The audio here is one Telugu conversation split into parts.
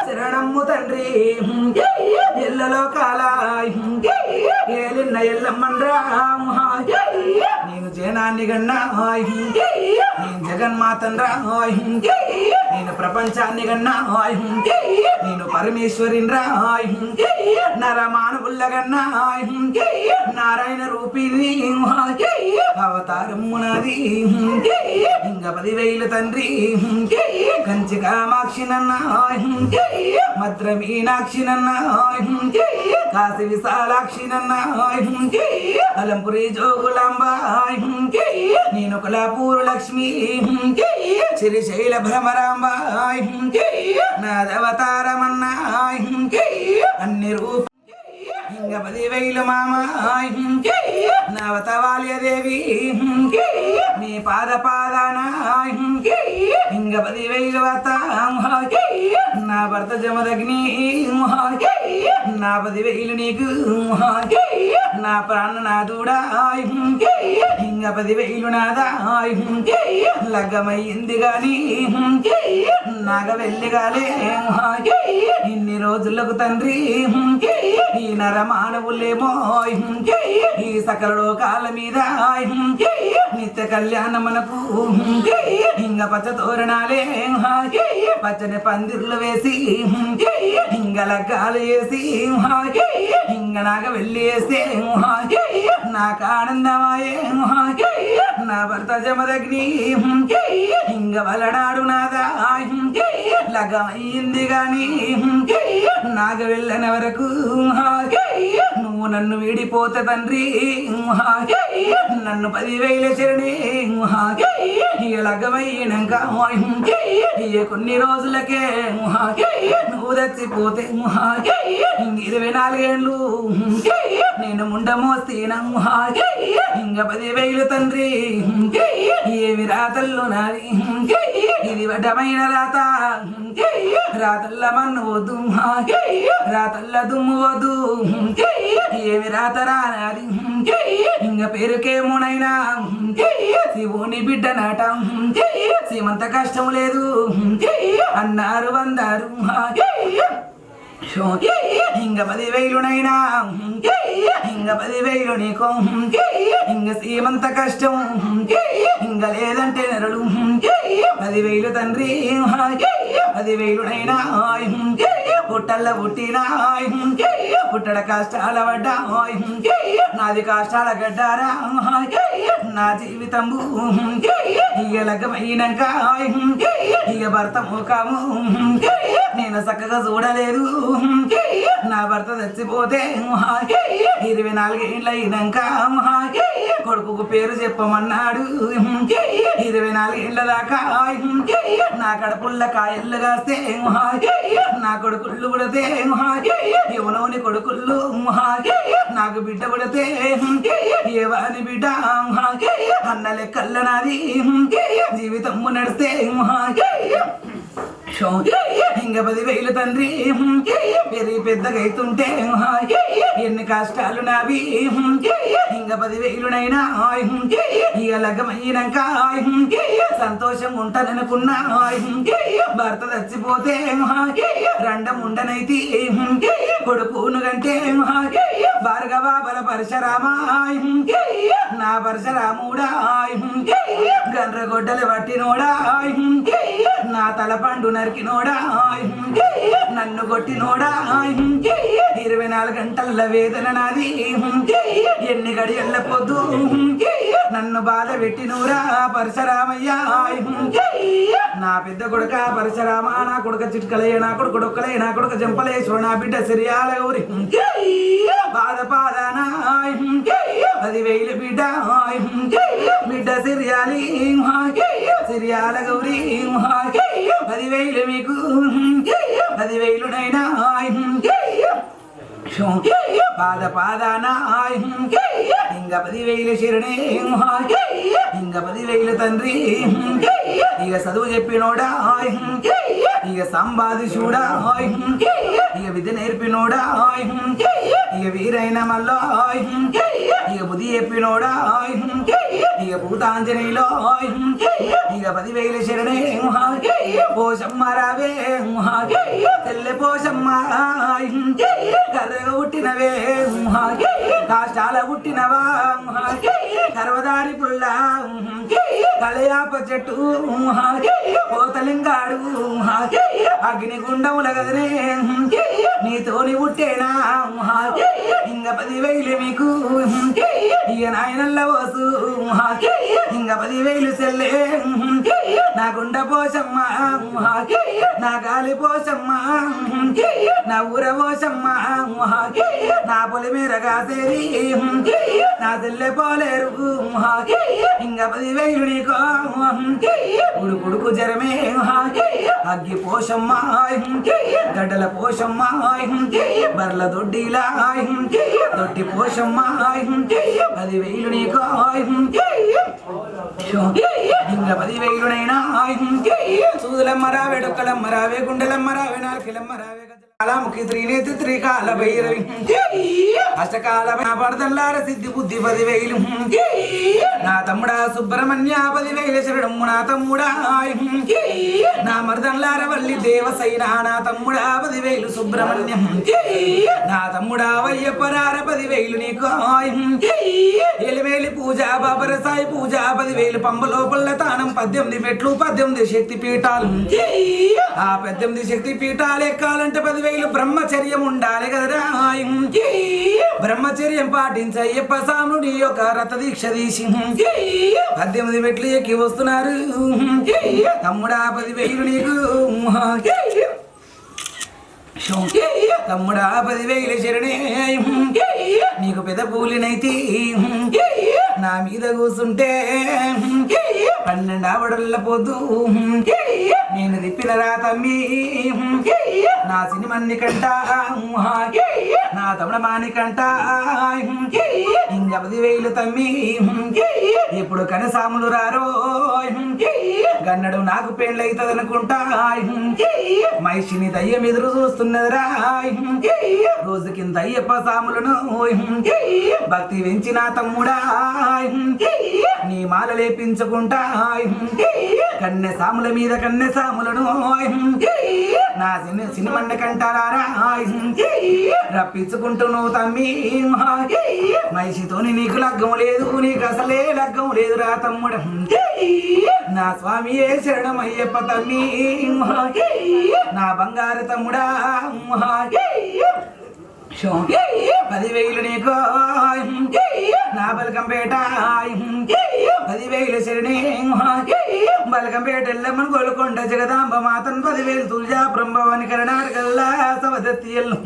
శరణమ్ము తండ్రి ఎల్లలో కాల ఏలిన్న ఎల్లమ్మన్రా నేను జనాన్ని గన్నా నేను జగన్మాతన్రా నేను ప్రపంచాన్ని గన్నా నేను పరమేశ్వరిన్రా నరమానవుల్లగన్నా నారాయణ రూపిణి అవతారమునది ఇంక 10,000 తండ్రి కంచి కామాక్షి నన్న మద్ర మీనాక్షి నన్న కాశీ విశాలాక్షి నన్న అలంపురి జోగులాంబ నేను కొలాపూరు లక్ష్మి శ్రీశైల భ్రమరాంబ నాదవతారమన్నా అన్ని రూప ఇంక 10,000 మామ నవతవాల్యదేవి నీ పాదాన ఇంక 10,000 వత నా భర్త జమదగ్ని నా 10,000 నీకు నా ప్రాణనాథుడా ఇంక 10,000 నాదా లగ్గమయ్యింది గాని నాగ వెళ్ళిగాలే ఇన్ని రోజులకు తండ్రి ఈ నరమానవులేమో ఈ సకల లోకాల మీద నిత్య కళ్యాణమునకు ఇంగ పచ్చ తోరణాలే పచ్చని పందిర్లు వేసి ఇంగ లగ్గాలు వేసి ఇంగ నాగ వెళ్ళి వేస్తే నాకు ఆనందమాయే నా భర్త జమదగ్ని ఇంగ వలనాడు నాదా లగమయ్యింది గాని నాగ వెళ్ళని వరకు నువ్వు నన్ను వీడిపోతే తండ్రి నన్ను 10,000 శరణి లగ్గమయ్యాక కొన్ని రోజులకే నువ్వు తెచ్చిపోతే 24 ఏళ్ళు నేను ముండమోస్తీనా ఇంక 10,000 తండ్రి ఏమి రాతల్లో నాది ఇది వడ్డమైన రాత రాతల్ల మన్ను వద్దు రాతల్ల దుమ్ము వద్దు ఏమి రాత రానాది ఇంక పేరుకేమోనైనా శివుని బిడ్డ నాట సీమంత కష్టం లేదు అన్నారు వందారు ఇంక 10,000 ఇంక 10,000 నీకో ఇంక సీమంత కష్టం ఇంక లేదంటే నెరడు 10,000 తండ్రి 10,000 పుట్టల్ల పుట్టినా పుట్టడ కష్టాల పడ్డా నాది కష్టాల గడ్డారా నా జీవితము ఇక లగ్గమైనాక ఇక భర్త ముఖము నేను చక్కగా చూడలేదు నా భర్త చచ్చిపోతే 24 ఏళ్ళు అయినాక కొడుకు పేరు చెప్పమన్నాడు 24 ఏళ్ళ దాకా నా కడుపుల్ల కాయళ్ళు కాస్తే నా కొడుకుళ్ళు పుడితే ఎవనోని కొడుకుళ్ళు నాకు బిడ్డ పుడితే ఏవాని బిడ్డ అన్న లెక్కల్ల నాది జీవితము నడిస్తే ఇంక 10,000 తండ్రి పెరిగి పెద్దగా అవుతుంటే ఎన్ని కష్టాలు నావి ఇంక 10,000 ఇక లగ్గమయ్యాక సంతోషం ఉంటాననుకున్నా భర్త చచ్చిపోతే రండముండనైతి కొడుకును కంటే భార్గవ బల పరశురామా నా పరశురాముడా గండ్రగొడ్డలు పట్టినోడా నా తల పండు నరికినోడా నన్ను కొట్టినోడా 24 గంటల వేదన నాది ఎన్ని గడియల్ల పొద్దు నన్ను బాధ పెట్టినోరా పరశురామయ్యా నా పెద్ద కొడుక పరశురామ నా కొడుక చిట్కలయ్య నా కొడుకు డొక్కలయ్య నా కొడుక జంపలేశ్వర నా బిడ్డ సిరియాల గౌరి బాధ పాదానా 10,000 బిడ్డ బిడ్డ సిరియాలి సిరియాల గౌరి 10,000 మీకు 10,000 పాదాన ఇంక 10,000 శరణే ఇంక 10,000 తండ్రి ఇక చదువు చెప్పినోడా ఇక సంపాదించుడా ఇక విద్య నేర్పినోడా ఇక వీరైన మళ్ళా ఇక బుద్ధి చెప్పినోడా ఇక ఇక భూతాంజనేయులో ఇక 10,000 శరణే పోషమ్మ రావే తెల్లె పోషమ్మ కర్రగా పుట్టినవే కాష్టాల పుట్టినవా కర్వదారి పుల్ల కలయాప చెట్టు పోతలింగాడు అగ్నిగుండముల గదనే నీతోని పుట్టేనా ఇంక 10,000 మీకు ఇక నాయనల్ల పోసు ఇంక 10,000 సెల్లే నా గుండ పోషమ్మ నా గాలి పోషమ్మ నా ఊర పోషమ్మ నా పొలి మీద కాసేది నా తెల్లె పోలేరు ఇంక 10,000 నీకో ఉడుకుడుకు జరమే అగ్గి పోషమ్మ గడ్డల పోషమ్మ బర్ల దొడ్డిలా దొడ్డి పోషమ్మ 10,000 నీకో ఇంక 10,000నైనా సూదులమ్మ రావే డొక్కలమ్మ రావే గుండెలమ్మ రావే నాలుకలమ్మ రావే కాలముఖి త్రినేతి త్రికాల భైరవి అష్టకాల పడదల్లార సిద్ధి బుద్ధి 10,000 నా తమ్ముడా సుబ్రహ్మణ్య 10,000 శరణము నా తమ్ముడా నా మర్దల్లార వల్లి దేవసైన నా తమ్ముడా 10,000 సుబ్రహ్మణ్యం నా తమ్ముడా వయ్యప్పరార 10,000 నీకు ఎలివేలి పూజ బాబర సాయి పూజ 10,000 పంబ లోపల తానం 18 మెట్లు 18 శక్తి పీఠాలు ఆ 18 శక్తి పీఠాలు ఎక్కాలంటే 10,000 బ్రహ్మచర్యం ఉండాలి కదరా బ్రహ్మచర్యం పాటించయ్యప్ప సాముడి యొక్క రథ దీక్ష తీసి 18 మెట్లు ఎక్కి వస్తున్నారు తమ్ముడా 10,000 నీకు తమ్ముడా 10,000 శరణే నీకు పెద్ద పూలినైతే నా మీద కూసుంటే 12 ఆవడల్ల పోతూ నేను తిప్పినరా తమ్మి నా సినిమాన్ని కంట నా తమిళమాని కంట ఇంక 10,000 తమ్మి ఇప్పుడు కనసాములు రారో గన్నడు నాకు పెళ్ళైతుంది అనుకుంటా మహిషిని దయ్యం ఎదురు చూస్తున్నదిరా రోజు కింద అయ్యప్ప సాములను భక్తి వెంచిన తమ్ముడా నీ మాల లేపించుకుంటా కన్నె సాముల మీద కన్నె సాములను నా సినిమన్న కంటారా రప్పించుకుంటున్నావు తమ్మి మహిషితోని నీకు లగ్గం లేదు నీకు అసలే లగ్గం లేదురా తమ్ముడు నా స్వామి ఏ శరణం అయ్యప్ప తమ్మి నా బంగారు తమ్ముడా 10,000 నీకో నా బలకంపేట 10,000 శరణి బలకంపేట ఎల్లమ్మను గోల్కొండ జగదాంబ మాతన్ 10,000 తుల్జా బ్రహ్మవాని కరణార్ కల్లా సవదత్తి ఎల్లు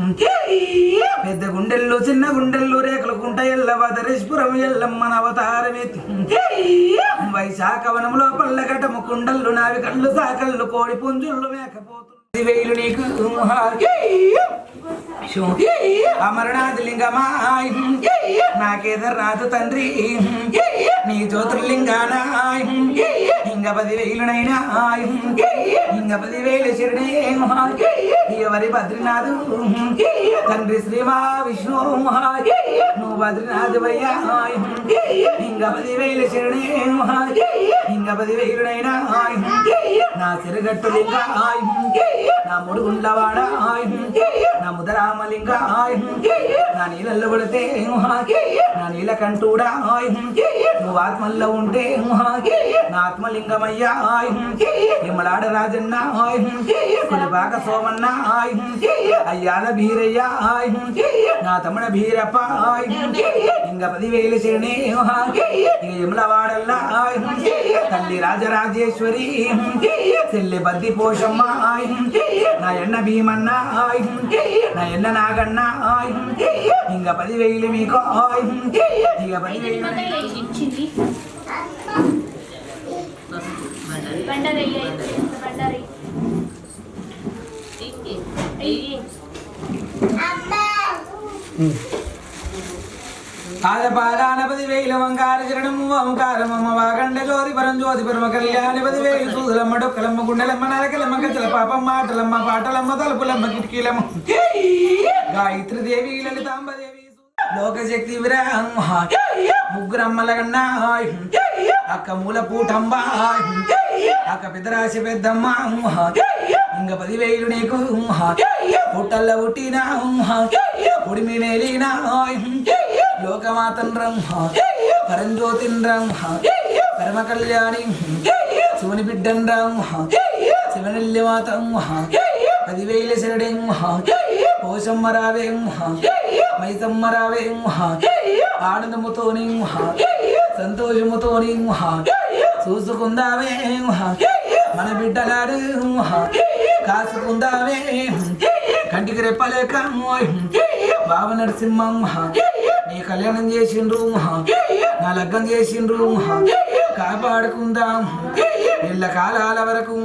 పెద్ద గుండెల్లో చిన్న గుండెల్లో రేకుల కుంట ఎల్లవదరేశ్వరం ఎల్లమ్మన అవతారమెత్తి వైశాఖ వనంలో పల్లగటము కుండళ్ళు నావి కళ్ళు సాకళ్ళు కోడి పుంజుళ్ళు మేకపోతు 10,000 నీకు అమరనాథ్ లింగమా నాకేదర్నాథ్ తండ్రి నీ జ్యోతిర్లింగానా ఇంక 10,000నైనా ఇంక 10,000 శరణే ఎవరి బద్రీనాథ్ తండ్రి శ్రీ మహావిష్ణు నువ్వు బద్రీనాథ్ వయ్యా ఇంక 10,000 శరణే ఇంక 10,000నైనా నా సిరగట్టు లింగ నా ముడుగుండ్లవాడ నా ముదరామలింగ నా నీళ్ళల్లో పడితే నా నీళ్ళ కంటూడా నువ్వు ఆత్మల్లో ఉంటే నా ఆత్మలింగమయ్యా ఇమ్మలాడ రాజన్న కొలిపాక సోమన్న అయ్యాల బీరయ్య నా తమ్ముడ బీరప్ప ఇంక 10,000 శరణే ఇక ఇమ్మలవాడల్లా తల్లి రాజరాజేశ్వరి చెల్లి బద్ది పోషమ్మ నా ఎన్న భీమన్న నా ఎన్న నాగన్న ఇంక 10,000 మీకు ఇక 10,000 ఆదపాదాన 10,000 వంకార చరణము ఓంకారమమ్మ వాగండ జ్యోతి పరం జ్యోతి పరమ కళ్యాణి 10,000 సూదులమ్మ డొక్కలమ్మ గుండెలమ్మ నరకలమ్మ గచ్చల పాపమ్మ ఆటలమ్మ పాటలమ్మ తలుపులమ్మ కిటికీలమ్మ గాయత్రి దేవి లలితాంబ దేవి లోకశక్తి విరామ ముగ్గురమ్మల కన్నా అక్క మూల పూటమ్మ అక్క పెద్దరాశి పెద్దమ్మ ఇంక 10,000 నీకు పుట్టల్ల పుట్టినా ఉడిమి నేలినా లోకమాతం రంహ పరంజ్యోతిన్ రంహ పరమ కళ్యాణి శివుని బిడ్డన్ రంహ శివనల్లి మాతం 10,000 శరణం పోషమ్మ రావే మైసమ్మ రావే ఆనందముతోని సంతోషముతోని చూసుకుందామే మన బిడ్డలాడు కాసుకుందామే కంటికి రెప్పలేక బాబు నరసింహమ్మ నీ కళ్యాణం చేసిండ్రు నా లగ్గం చేసిండ్రు కాపాడుకుందాం ఇళ్ళ కాలాల వరకు